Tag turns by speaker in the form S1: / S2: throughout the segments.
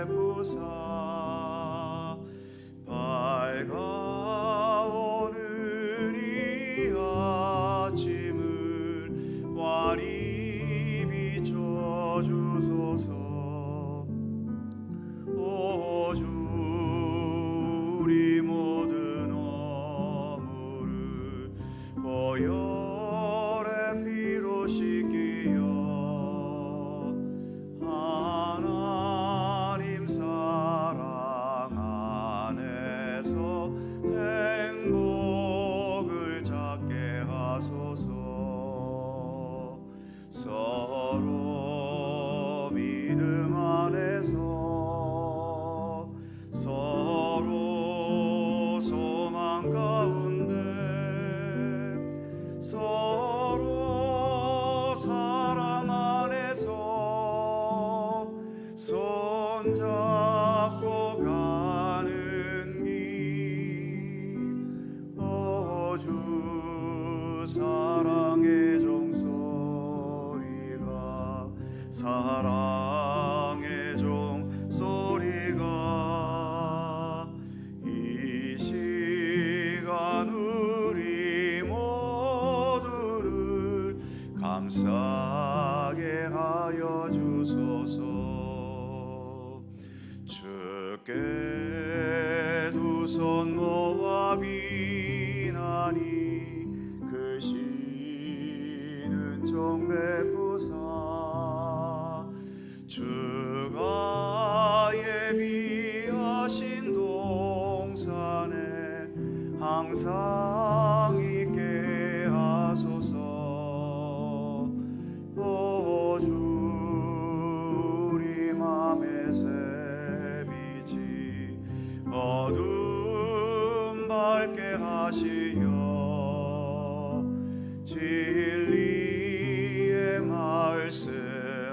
S1: 베푸사 밝아오는 이 아침을 환히 비춰주소서. 오 주, 우리 모든 허물을 보혈의 피로 씻기어 하나님 사랑 안에서 행복을 찾게 하소서. 서로 믿음 안에서 서로 소망 가운데 서로 사랑 안에서 손잡고 가는 길. 오 주, 사랑의 종소리가 사랑의 종소리가 이 시간 우리 모두를 감싸게 하여 주소서. 주께 두 손 모아 비나니 그 시는 종 베푸사 주가 예비하신 동산에 항상 있게 하소서. 오 주, 우리 맘의 새빛이 어둠 밝게 하시어 진리의 말씀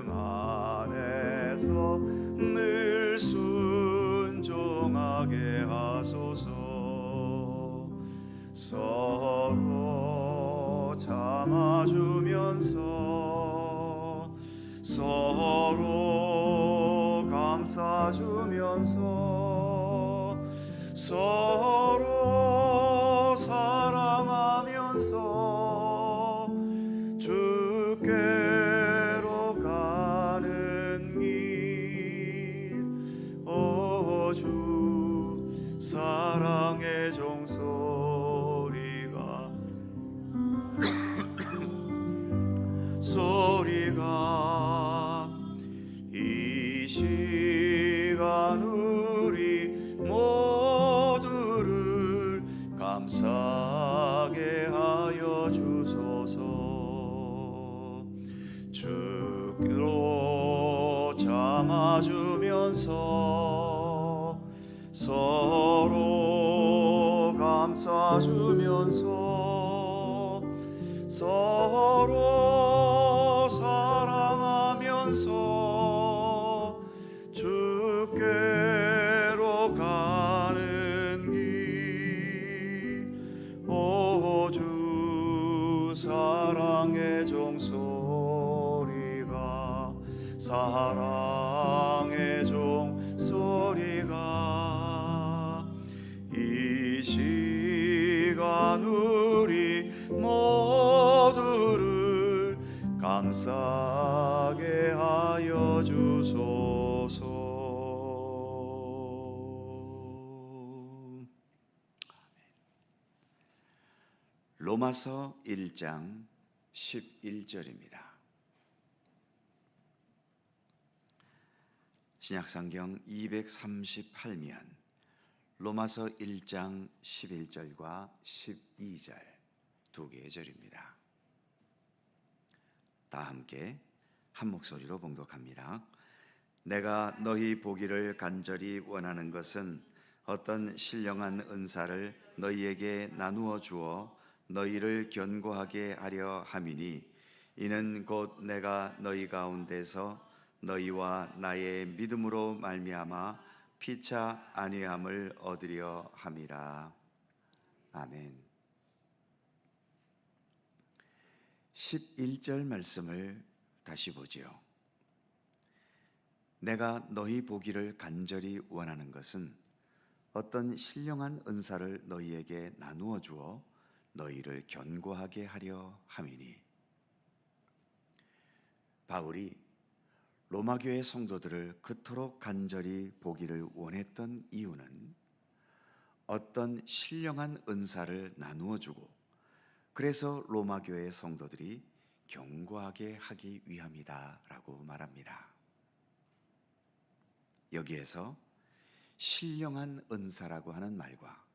S1: 안에서 늘 순종하게 하소서. 서로 참아주면서 서로 감싸주면서 서로 사랑하면서 주께로 가는 길. 오 주, 사랑의 종소리가 소리가 이 시간 우리 모두를 감싸게 하여 주소서. 주로 참아주면서 서로 감싸주면서 서로 사랑하면서 주께로 가는 길. 오 주, 사랑의 종소리가 사랑의 종소리가 이 시간 우리 모두를 감싸게 하여 주소서.
S2: 로마서 1장 11절입니다. 신약성경 238면 로마서 1장 11절과 12절 두 개의 절입니다. 다 함께 한 목소리로 봉독합니다. 내가 너희 보기를 간절히 원하는 것은 어떤 신령한 은사를 너희에게 나누어 주어 너희를 견고하게 하려 함이니 이는 곧 내가 너희 가운데서 너희와 나의 믿음으로 말미암아 피차 안위함을 얻으려 함이라. 아멘. 11절 말씀을 다시 보지요. 내가 너희 보기를 간절히 원하는 것은 어떤 신령한 은사를 너희에게 나누어 주어 너희를 견고하게 하려 함이니. 바울이 로마 교회 성도들을 그토록 간절히 보기를 원했던 이유는 어떤 신령한 은사를 나누어 주고 그래서 로마 교회 성도들이 견고하게 하기 위함이다라고 말합니다. 여기에서 신령한 은사라고 하는 말과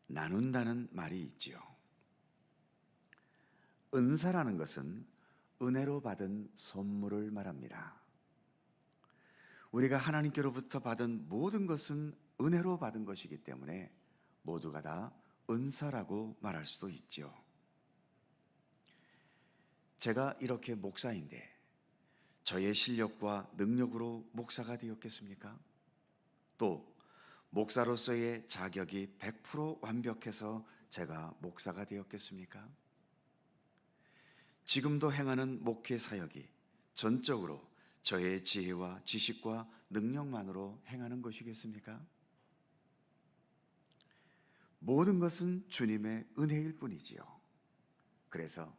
S2: 나눈다는 말이 있지요. 은사라는 것은 은혜로 받은 선물을 말합니다. 우리가 하나님께로부터 받은 모든 것은 은혜로 받은 것이기 때문에 모두가 다 은사라고 말할 수도 있죠. 제가 이렇게 목사인데 저의 실력과 능력으로 목사가 되었겠습니까? 또 목사로서의 자격이 100% 완벽해서 제가 목사가 되었겠습니까? 지금도 행하는 목회 사역이 전적으로 저의 지혜와 지식과 능력만으로 행하는 것이겠습니까? 모든 것은 주님의 은혜일 뿐이지요. 그래서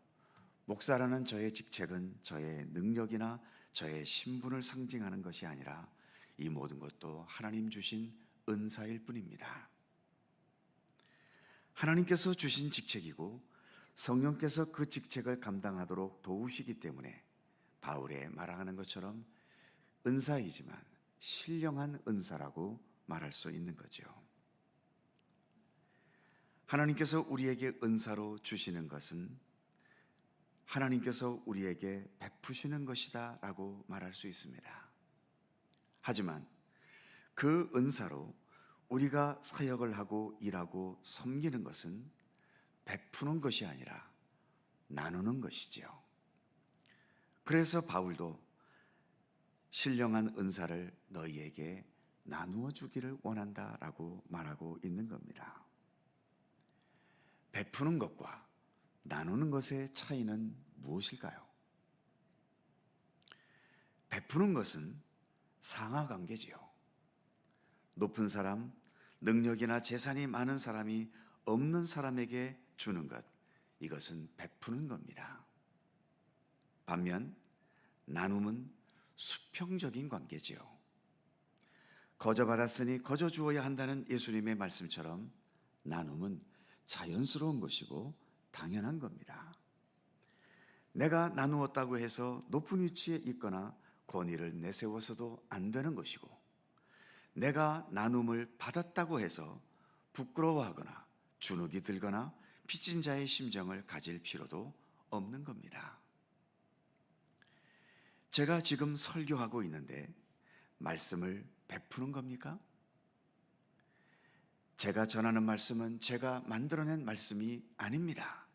S2: 목사라는 저의 직책은 저의 능력이나 저의 신분을 상징하는 것이 아니라 이 모든 것도 하나님 주신 은사일 뿐입니다. 하나님께서 주신 직책이고 성령께서 그 직책을 감당하도록 도우시기 때문에 바울의 말하는 것처럼 은사이지만 신령한 은사라고 말할 수 있는 거죠. 하나님께서 우리에게 은사로 주시는 것은 하나님께서 우리에게 베푸시는 것이다 라고 말할 수 있습니다. 하지만 그 은사로 우리가 사역을 하고 일하고 섬기는 것은 베푸는 것이 아니라 나누는 것이지요. 그래서 바울도 신령한 은사를 너희에게 나누어 주기를 원한다라고 말하고 있는 겁니다. 베푸는 것과 나누는 것의 차이는 무엇일까요? 베푸는 것은 상하관계지요. 높은 사람, 능력이나 재산이 많은 사람이 없는 사람에게 주는 것, 이것은 베푸는 겁니다. 반면 나눔은 수평적인 관계지요. 거저 받았으니 거저 주어야 한다는 예수님의 말씀처럼 나눔은 자연스러운 것이고 당연한 겁니다. 내가 나누었다고 해서 높은 위치에 있거나 권위를 내세워서도 안 되는 것이고, 내가 나눔을 받았다고 해서 부끄러워하거나 주눅이 들거나 빚진 자의 심정을 가질 필요도 없는 겁니다. 제가 지금 설교하고 있는데 말씀을 베푸는 겁니까? 제가 전하는 말씀은 제가 만들어낸 말씀이 아닙니다.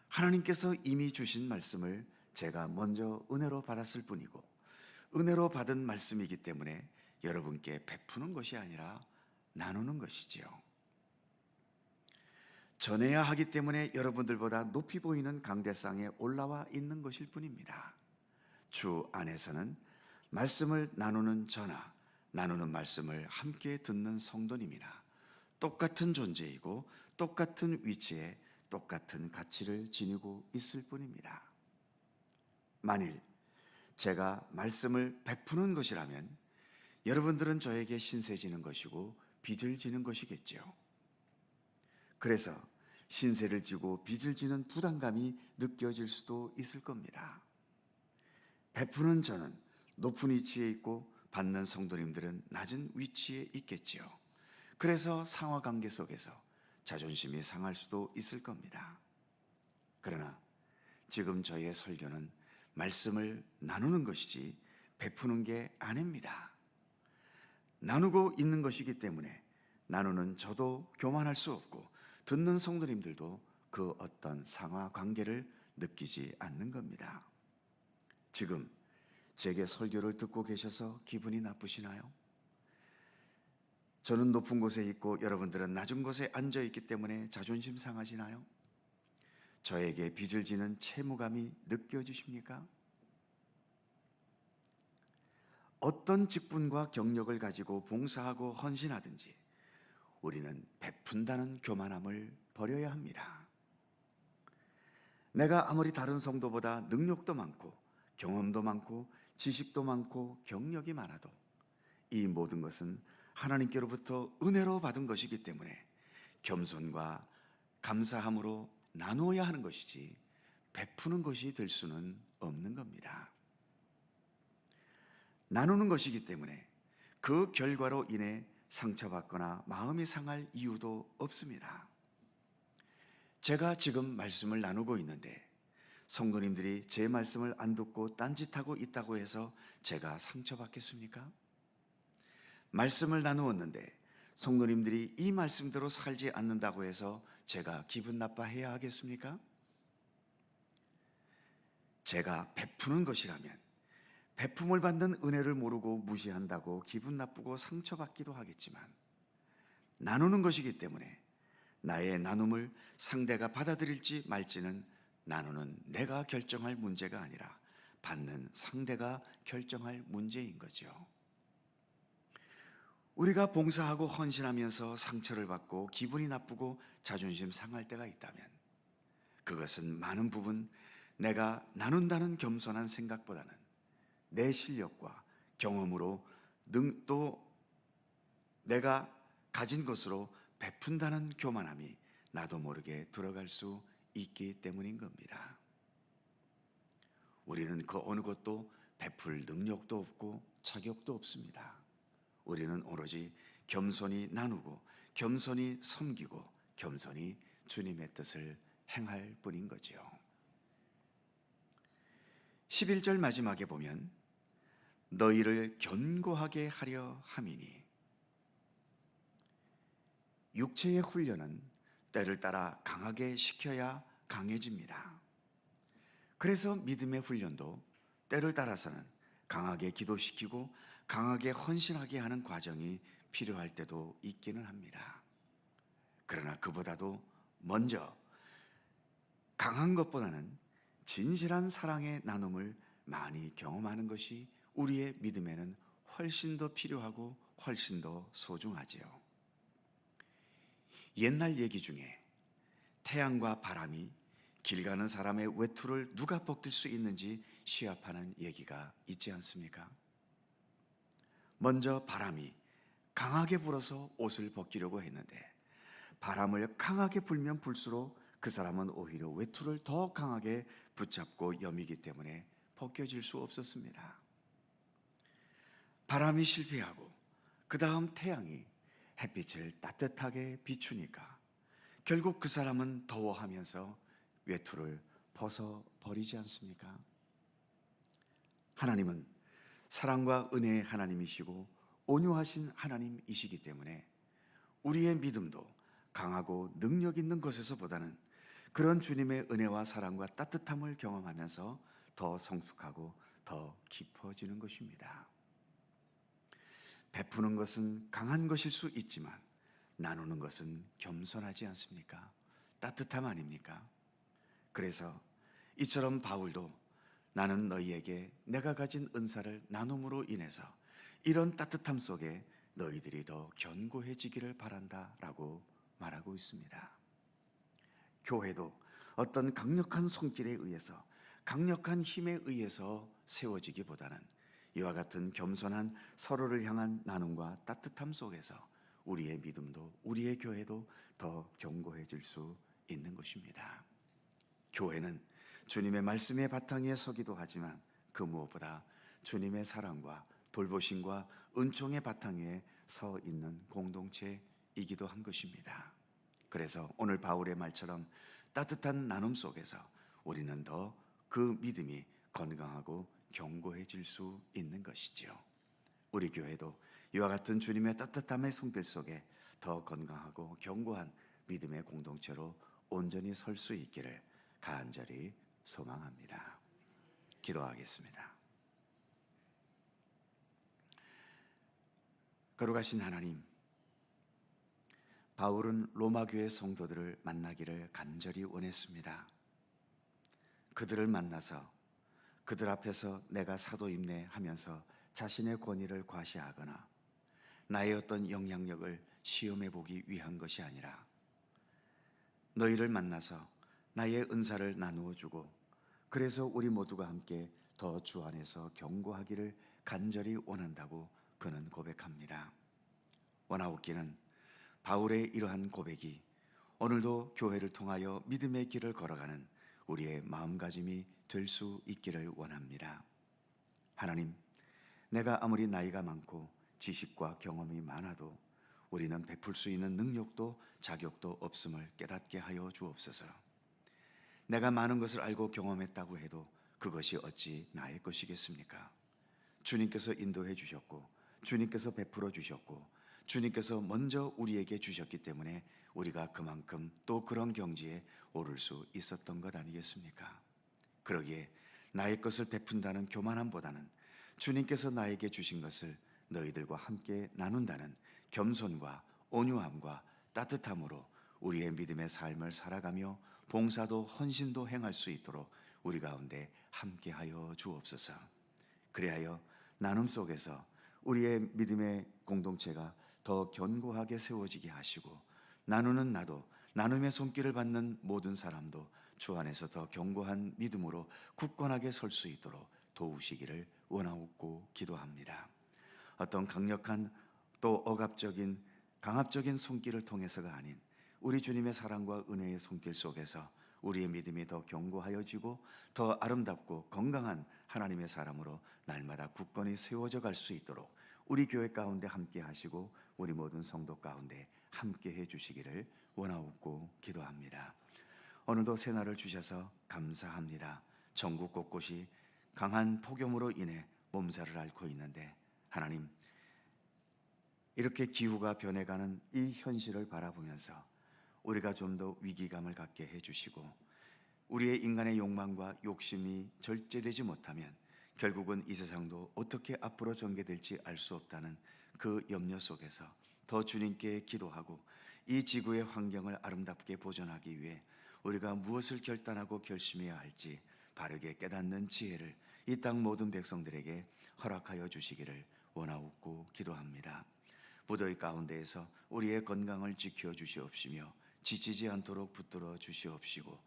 S2: 하나님께서 이미 주신 말씀을 제가 먼저 은혜로 받았을 뿐이고, 은혜로 받은 말씀이기 때문에 여러분께 베푸는 것이 아니라 나누는 것이지요. 전해야 하기 때문에 여러분들보다 높이 보이는 강대상에 올라와 있는 것일 뿐입니다. 주 안에서는 말씀을 나누는 저나 나누는 말씀을 함께 듣는 성도님이나 똑같은 존재이고 똑같은 위치에 똑같은 가치를 지니고 있을 뿐입니다. 만일 제가 말씀을 베푸는 것이라면 여러분들은 저에게 신세 지는 것이고 빚을 지는 것이겠죠. 그래서 신세를 지고 빚을 지는 부담감이 느껴질 수도 있을 겁니다. 베푸는 저는 높은 위치에 있고 받는 성도님들은 낮은 위치에 있겠지요. 그래서 상하관계 속에서 자존심이 상할 수도 있을 겁니다. 그러나 지금 저희의 설교는 말씀을 나누는 것이지 베푸는 게 아닙니다. 나누고 있는 것이기 때문에 나누는 저도 교만할 수 없고 듣는 성도님들도 그 어떤 상하관계를 느끼지 않는 겁니다. 지금 제게 설교를 듣고 계셔서 기분이 나쁘시나요? 저는 높은 곳에 있고 여러분들은 낮은 곳에 앉아 있기 때문에 자존심 상하시나요? 저에게 빚을 지는 채무감이 느껴지십니까? 어떤 직분과 경력을 가지고 봉사하고 헌신하든지 우리는 베푼다는 교만함을 버려야 합니다. 내가 아무리 다른 성도보다 능력도 많고 경험도 많고 지식도 많고 경력이 많아도 이 모든 것은 하나님께로부터 은혜로 받은 것이기 때문에 겸손과 감사함으로 나누어야 하는 것이지 베푸는 것이 될 수는 없는 겁니다. 나누는 것이기 때문에 그 결과로 인해 상처받거나 마음이 상할 이유도 없습니다. 제가 지금 말씀을 나누고 있는데 성도님들이 제 말씀을 안 듣고 딴짓하고 있다고 해서 제가 상처받겠습니까? 말씀을 나누었는데 성도님들이 이 말씀대로 살지 않는다고 해서 제가 기분 나빠해야 하겠습니까? 제가 베푸는 것이라면 베품을 받는 은혜를 모르고 무시한다고 기분 나쁘고 상처받기도 하겠지만 나누는 것이기 때문에 나의 나눔을 상대가 받아들일지 말지는 나누는 내가 결정할 문제가 아니라 받는 상대가 결정할 문제인 거죠. 우리가 봉사하고 헌신하면서 상처를 받고 기분이 나쁘고 자존심 상할 때가 있다면 그것은 많은 부분 내가 나눈다는 겸손한 생각보다는 내 실력과 경험으로 또 내가 가진 것으로 베푼다는 교만함이 나도 모르게 들어갈 수 있기 때문인 겁니다. 우리는 그 어느 것도 베풀 능력도 없고 자격도 없습니다. 우리는 오로지 겸손히 나누고 겸손히 섬기고 겸손히 주님의 뜻을 행할 뿐인 거죠. 11절 마지막에 보면 너희를 견고하게 하려 함이니, 육체의 훈련은 때를 따라 강하게 시켜야 강해집니다. 그래서 믿음의 훈련도 때를 따라서는 강하게 기도시키고 강하게 헌신하게 하는 과정이 필요할 때도 있기는 합니다. 그러나 그보다도 먼저 강한 것보다는 진실한 사랑의 나눔을 많이 경험하는 것이 우리의 믿음에는 훨씬 더 필요하고 훨씬 더 소중하지요. 옛날 얘기 중에 태양과 바람이 길 가는 사람의 외투를 누가 벗길 수 있는지 시합하는 얘기가 있지 않습니까? 먼저 바람이 강하게 불어서 옷을 벗기려고 했는데 바람을 강하게 불면 불수록 그 사람은 오히려 외투를 더 강하게 붙잡고 여미기 때문에 벗겨질 수 없었습니다. 바람이 실패하고 그 다음 태양이 햇빛을 따뜻하게 비추니까 결국 그 사람은 더워하면서 외투를 벗어버리지 않습니까? 하나님은 사랑과 은혜의 하나님이시고 온유하신 하나님이시기 때문에 우리의 믿음도 강하고 능력 있는 것에서보다는 그런 주님의 은혜와 사랑과 따뜻함을 경험하면서 더 성숙하고 더 깊어지는 것입니다. 베푸는 것은 강한 것일 수 있지만 나누는 것은 겸손하지 않습니까? 따뜻함 아닙니까? 그래서 이처럼 바울도 나는 너희에게 내가 가진 은사를 나눔으로 인해서 이런 따뜻함 속에 너희들이 더 견고해지기를 바란다 라고 말하고 있습니다. 교회도 어떤 강력한 손길에 의해서 강력한 힘에 의해서 세워지기보다는 이와 같은 겸손한 서로를 향한 나눔과 따뜻함 속에서 우리의 믿음도 우리의 교회도 더 견고해질 수 있는 것입니다. 교회는 주님의 말씀의 바탕 위에 서기도 하지만 그 무엇보다 주님의 사랑과 돌보심과 은총의 바탕 위에 서 있는 공동체이기도 한 것입니다. 그래서 오늘 바울의 말처럼 따뜻한 나눔 속에서 우리는 더 그 믿음이 건강하고 견고해질 수 있는 것이지요. 우리 교회도 이와 같은 주님의 따뜻함의 손길 속에 더 건강하고 견고한 믿음의 공동체로 온전히 설 수 있기를 간절히 소망합니다. 기도하겠습니다. 거룩하신 하나님, 바울은 로마 교회 성도들을 만나기를 간절히 원했습니다. 그들을 만나서 그들 앞에서 내가 사도입네 하면서 자신의 권위를 과시하거나 나의 어떤 영향력을 시험해 보기 위한 것이 아니라 너희를 만나서 나의 은사를 나누어 주고 그래서 우리 모두가 함께 더 주 안에서 견고하기를 간절히 원한다고 그는 고백합니다. 원하옵기는 바울의 이러한 고백이 오늘도 교회를 통하여 믿음의 길을 걸어가는 우리의 마음가짐이 될 수 있기를 원합니다. 하나님, 내가 아무리 나이가 많고 지식과 경험이 많아도 우리는 베풀 수 있는 능력도 자격도 없음을 깨닫게 하여 주옵소서. 내가 많은 것을 알고 경험했다고 해도 그것이 어찌 나의 것이겠습니까? 주님께서 인도해 주셨고 주님께서 베풀어 주셨고 주님께서 먼저 우리에게 주셨기 때문에 우리가 그만큼 또 그런 경지에 오를 수 있었던 것 아니겠습니까? 그러기에 나의 것을 베푼다는 교만함보다는 주님께서 나에게 주신 것을 너희들과 함께 나눈다는 겸손과 온유함과 따뜻함으로 우리의 믿음의 삶을 살아가며 봉사도 헌신도 행할 수 있도록 우리 가운데 함께하여 주옵소서. 그리하여 나눔 속에서 우리의 믿음의 공동체가 더 견고하게 세워지게 하시고 나누는 나도 나눔의 손길을 받는 모든 사람도 주 안에서 더 견고한 믿음으로 굳건하게 설 수 있도록 도우시기를 원하옵고 기도합니다. 어떤 강력한 또 억압적인 강압적인 손길을 통해서가 아닌 우리 주님의 사랑과 은혜의 손길 속에서 우리의 믿음이 더 견고하여지고 더 아름답고 건강한 하나님의 사람으로 날마다 굳건히 세워져 갈 수 있도록 우리 교회 가운데 함께 하시고 우리 모든 성도 가운데 함께 해 주시기를 원하옵고 기도합니다. 오늘도 새날을 주셔서 감사합니다. 전국 곳곳이 강한 폭염으로 인해 몸살을 앓고 있는데 하나님, 이렇게 기후가 변해가는 이 현실을 바라보면서 우리가 좀 더 위기감을 갖게 해주시고 우리의 인간의 욕망과 욕심이 절제되지 못하면 결국은 이 세상도 어떻게 앞으로 전개될지 알 수 없다는 그 염려 속에서 더 주님께 기도하고 이 지구의 환경을 아름답게 보존하기 위해 우리가 무엇을 결단하고 결심해야 할지 바르게 깨닫는 지혜를 이 땅 모든 백성들에게 허락하여 주시기를 원하옵고 기도합니다. 무더위 가운데에서 우리의 건강을 지켜 주시옵시며 지치지 않도록 붙들어 주시옵시고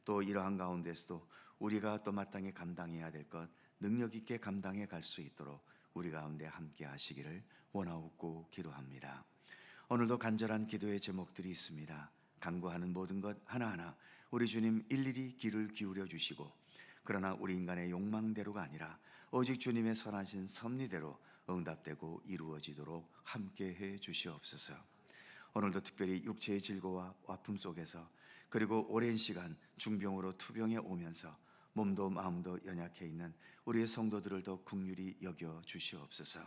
S2: 또 이러한 가운데서도 우리가 또 마땅히 감당해야 될 것 능력 있게 감당해 갈 수 있도록 우리 가운데 함께 하시기를 원하옵고 기도합니다. 오늘도 간절한 기도의 제목들이 있습니다. 간구하는 모든 것 하나하나 우리 주님 일일이 귀를 기울여 주시고 그러나 우리 인간의 욕망대로가 아니라 오직 주님의 선하신 섭리대로 응답되고 이루어지도록 함께해 주시옵소서. 오늘도 특별히 육체의 질고와 아픔 속에서 그리고 오랜 시간 중병으로 투병해 오면서 몸도 마음도 연약해 있는 우리의 성도들을 더 긍휼히 여겨 주시옵소서.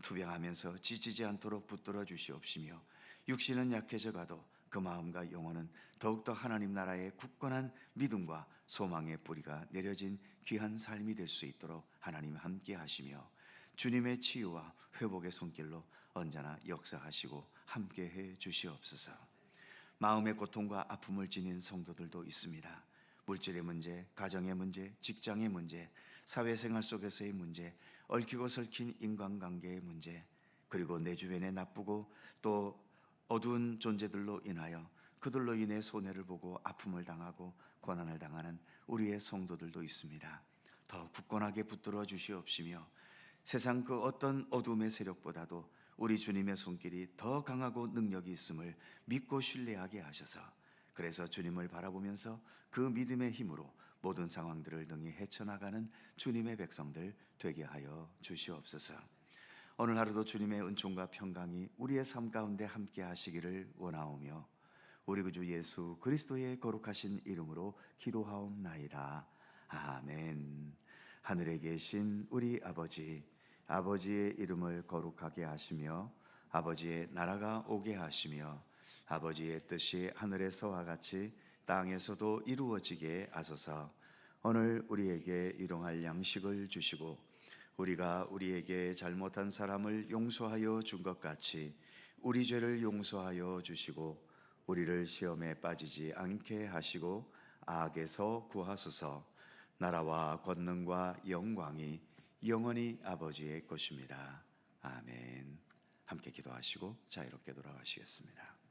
S2: 투병하면서 지치지 않도록 붙들어 주시옵시며 육신은 약해져 가도 그 마음과 영혼은 더욱더 하나님 나라의 굳건한 믿음과 소망의 뿌리가 내려진 귀한 삶이 될 수 있도록 하나님 함께 하시며 주님의 치유와 회복의 손길로 언제나 역사하시고 함께해 주시옵소서. 마음의 고통과 아픔을 지닌 성도들도 있습니다. 물질의 문제, 가정의 문제, 직장의 문제, 사회생활 속에서의 문제, 얽히고 설킨 인간관계의 문제, 그리고 내 주변에 나쁘고 또 어두운 존재들로 인하여 그들로 인해 손해를 보고 아픔을 당하고 고난을 당하는 우리의 성도들도 있습니다. 더 굳건하게 붙들어 주시옵시며 세상 그 어떤 어둠의 세력보다도 우리 주님의 손길이 더 강하고 능력이 있음을 믿고 신뢰하게 하셔서 그래서 주님을 바라보면서 그 믿음의 힘으로 모든 상황들을 능히 헤쳐나가는 주님의 백성들 되게 하여 주시옵소서. 오늘 하루도 주님의 은총과 평강이 우리의 삶 가운데 함께 하시기를 원하오며 우리 구주 예수 그리스도의 거룩하신 이름으로 기도하옵나이다. 아멘. 하늘에 계신 우리 아버지의 이름을 거룩하게 하시며 아버지의 나라가 오게 하시며 아버지의 뜻이 하늘에서와 같이 땅에서도 이루어지게 하소서. 오늘 우리에게 일용할 양식을 주시고 우리가 우리에게 잘못한 사람을 용서하여 준 것 같이 우리 죄를 용서하여 주시고 우리를 시험에 빠지지 않게 하시고 악에서 구하소서. 나라와 권능과 영광이 영원히 아버지의 것입니다. 아멘. 함께 기도하시고 자유롭게 돌아가시겠습니다.